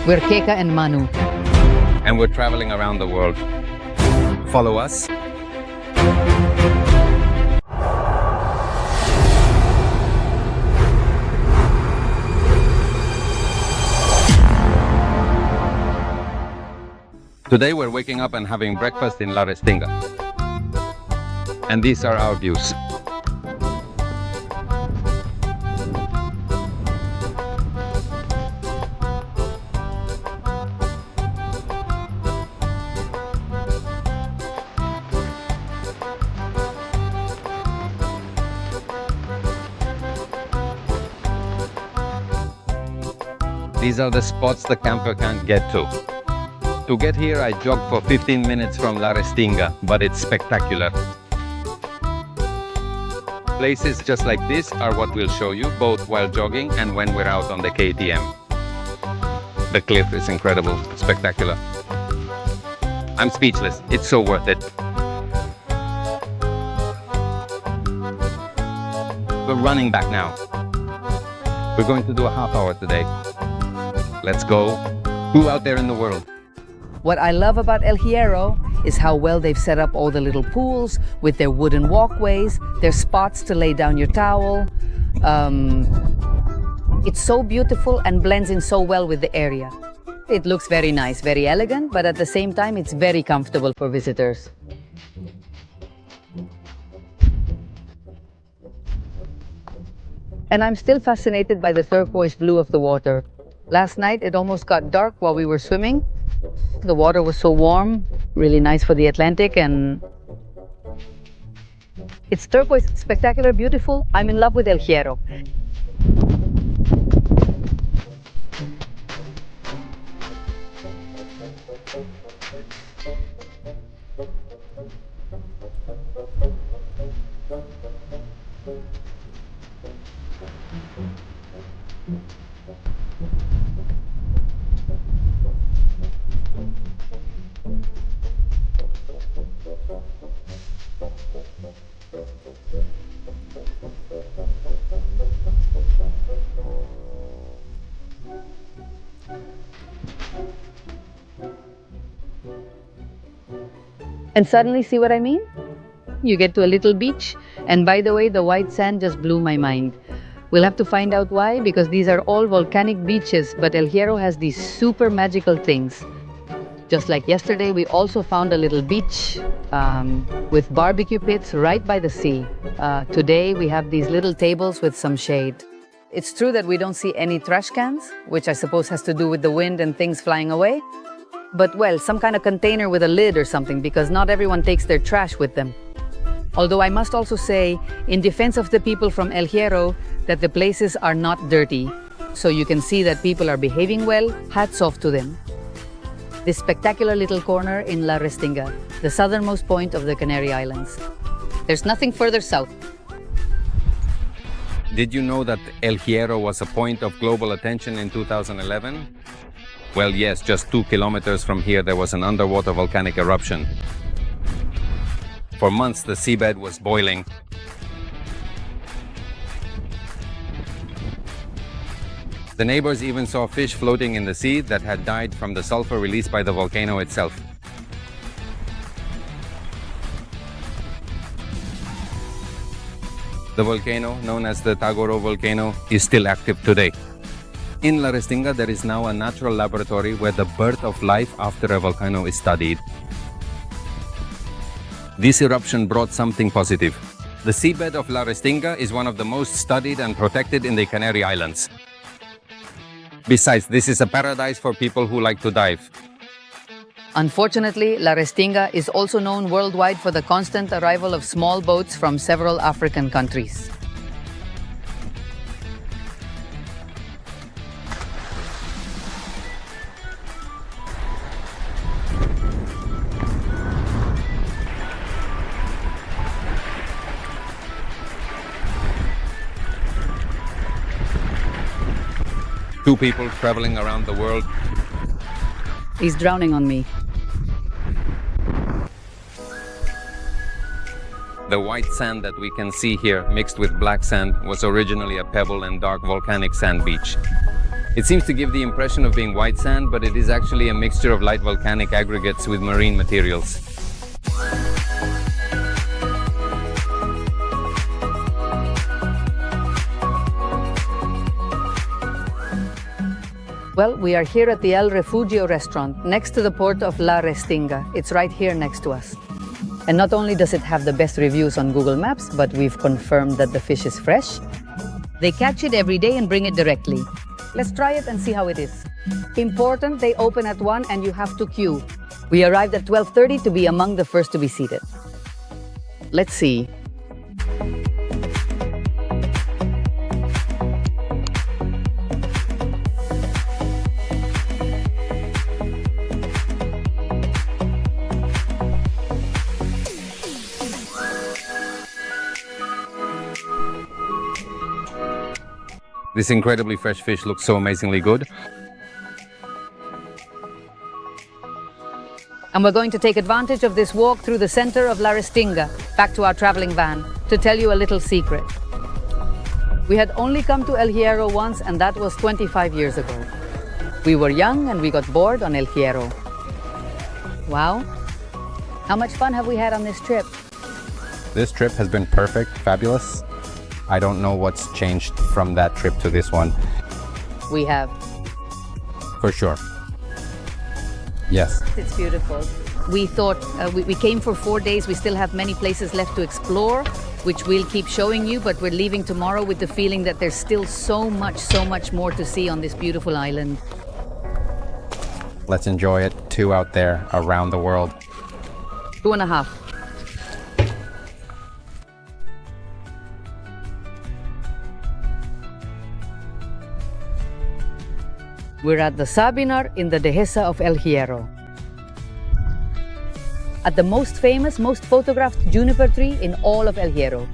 We're Keka and Manu. And we're traveling around the world. Follow us. Today we're waking up and having breakfast in La Restinga. And these are our views. These are the spots the camper can't get to. To get here, I jogged for 15 minutes from La Restinga, but it's spectacular. Places just like this are what we'll show you, both while jogging and when we're out on the KTM. The cliff is incredible, spectacular. I'm speechless, it's so worth it. We're running back now. We're going to do a half hour today. Let's go. Who out there in the world? What I love about El Hierro is how well they've set up all the little pools with their wooden walkways, their spots to lay down your towel. It's so beautiful and blends in so well with the area. It looks very nice, very elegant, but at the same time, it's very comfortable for visitors. And I'm still fascinated by the turquoise blue of the water. Last night, it almost got dark while we were swimming. The water was so warm, really nice for the Atlantic, and it's turquoise, spectacular, beautiful. I'm in love with El Hierro. And suddenly, see what I mean? You get to a little beach, and by the way, the white sand just blew my mind. We'll have to find out why, because these are all volcanic beaches, but El Hierro has these super magical things. Just like yesterday, we also found a little beach with barbecue pits right by the sea. Today, we have these little tables with some shade. It's true that we don't see any trash cans, which I suppose has to do with the wind and things flying away. But well, some kind of container with a lid or something, because not everyone takes their trash with them. Although I must also say, in defense of the people from El Hierro, that the places are not dirty. So you can see that people are behaving well, hats off to them. This spectacular little corner in La Restinga, the southernmost point of the Canary Islands. There's nothing further south. Did you know that El Hierro was a point of global attention in 2011? Well, yes, just 2 kilometers from here there was an underwater volcanic eruption. For months the seabed was boiling. The neighbors even saw fish floating in the sea that had died from the sulfur released by the volcano itself. The volcano, known as the Tagoro volcano, is still active today. In La Restinga, there is now a natural laboratory where the birth of life after a volcano is studied. This eruption brought something positive. The seabed of La Restinga is one of the most studied and protected in the Canary Islands. Besides, this is a paradise for people who like to dive. Unfortunately, La Restinga is also known worldwide for the constant arrival of small boats from several African countries. Two people traveling around the world. He's drowning on me. The white sand that we can see here, mixed with black sand, was originally a pebble and dark volcanic sand beach. It seems to give the impression of being white sand, but it is actually a mixture of light volcanic aggregates with marine materials. Well, we are here at the El Refugio restaurant, next to the port of La Restinga. It's right here next to us. And not only does it have the best reviews on Google Maps, but we've confirmed that the fish is fresh. They catch it every day and bring it directly. Let's try it and see how it is. Important, they open at 1 and you have to queue. We arrived at 12:30 to be among the first to be seated. Let's see. This incredibly fresh fish looks so amazingly good. And we're going to take advantage of this walk through the center of La Restinga, back to our traveling van, to tell you a little secret. We had only come to El Hierro once, and that was 25 years ago. We were young and we got bored on El Hierro. Wow. How much fun have we had on this trip? This trip has been perfect, fabulous. I don't know what's changed from that trip to this one. We have. For sure. Yes. It's beautiful. We thought we came for 4 days. We still have many places left to explore, which we'll keep showing you, but we're leaving tomorrow with the feeling that there's still so much more to see on this beautiful island. Let's enjoy it. 2 out there around the world. 2.5. We're at the Sabinar in the Dehesa of El Hierro. At the most famous, most photographed juniper tree in all of El Hierro.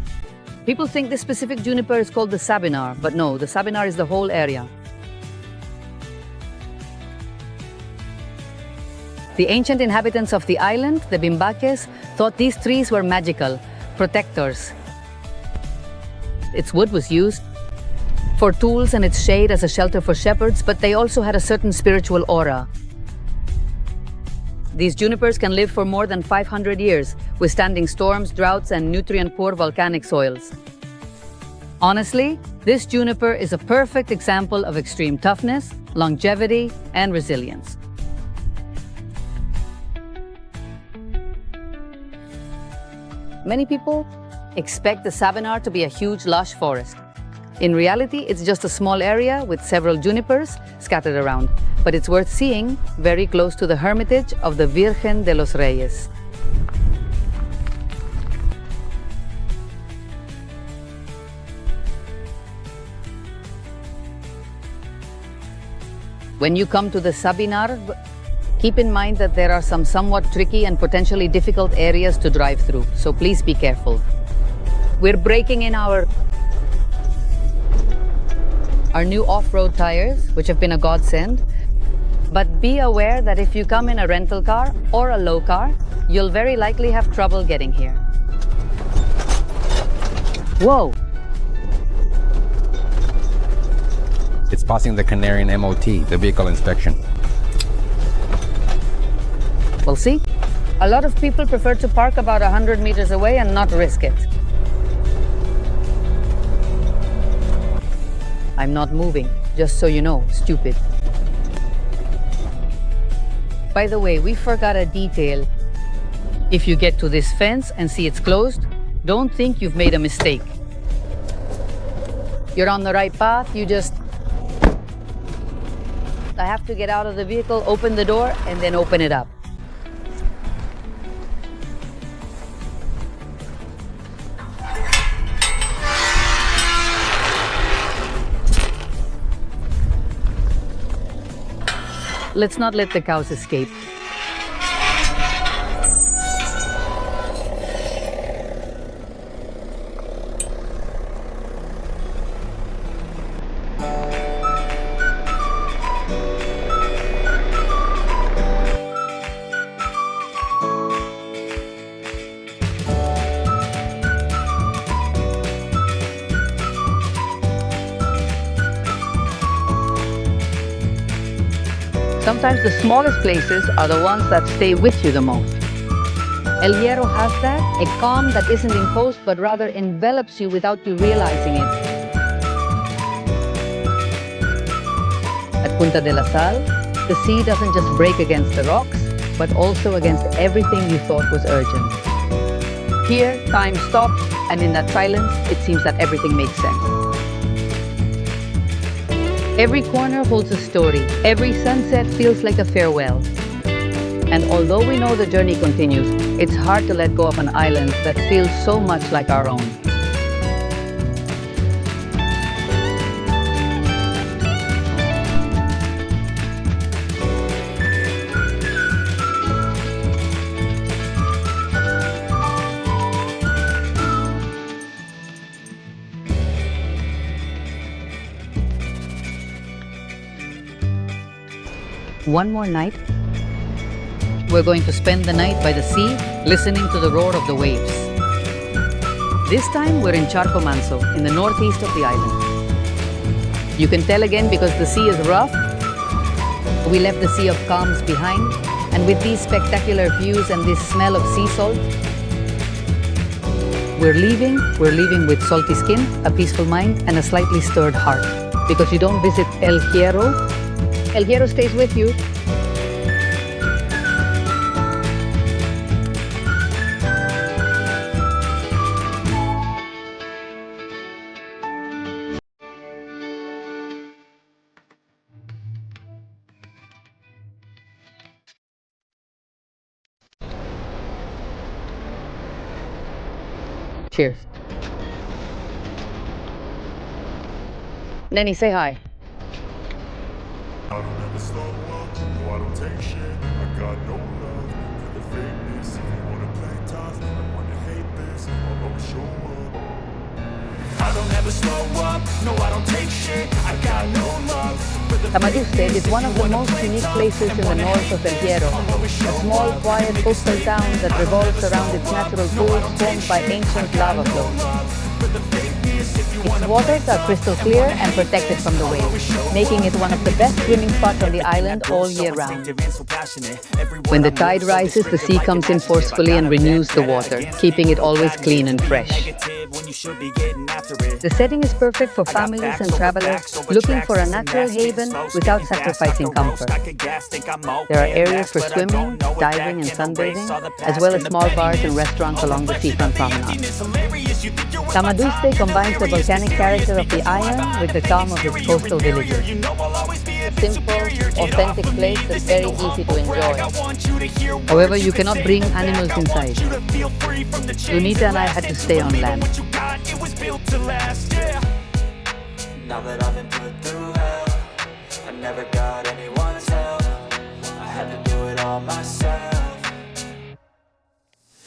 People think this specific juniper is called the Sabinar, but no, the Sabinar is the whole area. The ancient inhabitants of the island, the Bimbaques, thought these trees were magical, protectors. Its wood was used for tools and its shade as a shelter for shepherds, but they also had a certain spiritual aura. These junipers can live for more than 500 years, withstanding storms, droughts, and nutrient-poor volcanic soils. Honestly, this juniper is a perfect example of extreme toughness, longevity, and resilience. Many people expect the Sabinar to be a huge, lush forest. In reality, it's just a small area with several junipers scattered around, but it's worth seeing very close to the hermitage of the Virgen de los Reyes. When you come to the Sabinar, keep in mind that there are some somewhat tricky and potentially difficult areas to drive through, so please be careful. We're breaking in our new off-road tires, which have been a godsend. But be aware that if you come in a rental car or a low car, you'll very likely have trouble getting here. Whoa! It's passing the Canary MOT, the vehicle inspection. We'll see. A lot of people prefer to park about 100 meters away and not risk it. I'm not moving, just so you know, stupid. By the way, we forgot a detail. If you get to this fence and see it's closed, don't think you've made a mistake. You're on the right path, I have to get out of the vehicle, open the door, and then open it up. Let's not let the cows escape. Sometimes the smallest places are the ones that stay with you the most. El Hierro has that, a calm that isn't imposed but rather envelops you without you realizing it. At Punta de la Sal, the sea doesn't just break against the rocks, but also against everything you thought was urgent. Here, time stops, and in that silence, it seems that everything makes sense. Every corner holds a story. Every sunset feels like a farewell. And although we know the journey continues, it's hard to let go of an island that feels so much like our own. One more night, we're going to spend the night by the sea, listening to the roar of the waves. This time, we're in Charco Azul, in the northeast of the island. You can tell again because the sea is rough. We left the sea of calms behind, and with these spectacular views and this smell of sea salt, we're leaving with salty skin, a peaceful mind, and a slightly stirred heart. Because you don't visit El Hierro, El Hierro stays with you. Cheers. Nenny, say hi. I don't ever slow up, no I don't take shit. I got no love for the fakeness. If you wanna play tough, I wanna hate this, I'll always show up. I don't ever slow up, no I don't take shit. I got no love for the Tamaduste is one of the most unique places in the north of El Hierro, a small, quiet coastal town that revolves around its natural pools formed by ancient lava flows. Its waters are crystal clear and protected from the waves, making it one of the best swimming spots on the island all year round. When the tide rises, the sea comes in forcefully and renews the water, keeping it always clean and fresh. The setting is perfect for families and travelers looking for a natural haven without sacrificing comfort. There are areas for swimming, diving and sunbathing, as well as small bars and restaurants along the seafront promenade. Tamaduste combines the volcanic character of the island with the calm of its coastal villages. A simple, authentic place that's very easy to enjoy. However, you cannot bring animals inside. Lunita and I had to stay on land. Now that I've been put through hell, I never got anyone's help. I had to do it all myself.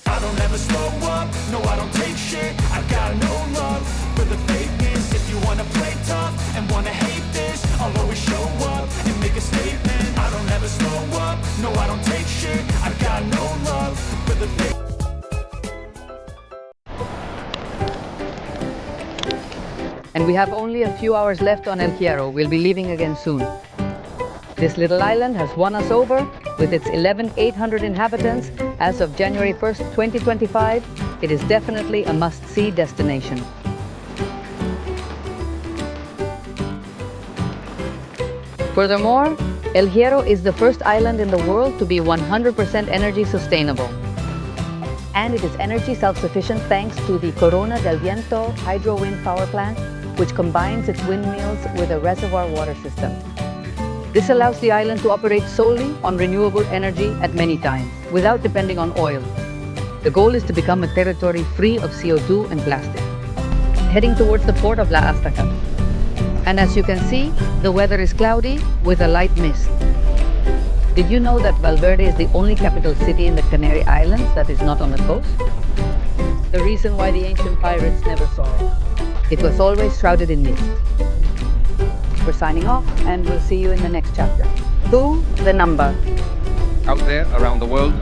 I don't ever slow up, no I don't take shit. I got no love for the fakeness. If you wanna play tough and wanna hate this, I'll always show up and make a statement. I don't ever slow up, no I don't take shit. I got no love for the fake. And we have only a few hours left on El Hierro. We'll be leaving again soon. This little island has won us over with its 11,800 inhabitants. As of January 1st, 2025, it is definitely a must-see destination. Furthermore, El Hierro is the first island in the world to be 100% energy sustainable. And it is energy self-sufficient thanks to the Corona del Viento hydro wind power plant, which combines its windmills with a reservoir water system. This allows the island to operate solely on renewable energy at many times, without depending on oil. The goal is to become a territory free of CO2 and plastic, heading towards the port of La Astaca. And as you can see, the weather is cloudy with a light mist. Did you know that Valverde is the only capital city in the Canary Islands that is not on the coast? The reason why the ancient pirates never saw it. It was always shrouded in mist. We're signing off, and we'll see you in the next chapter. 2, the number. Out there, around the world,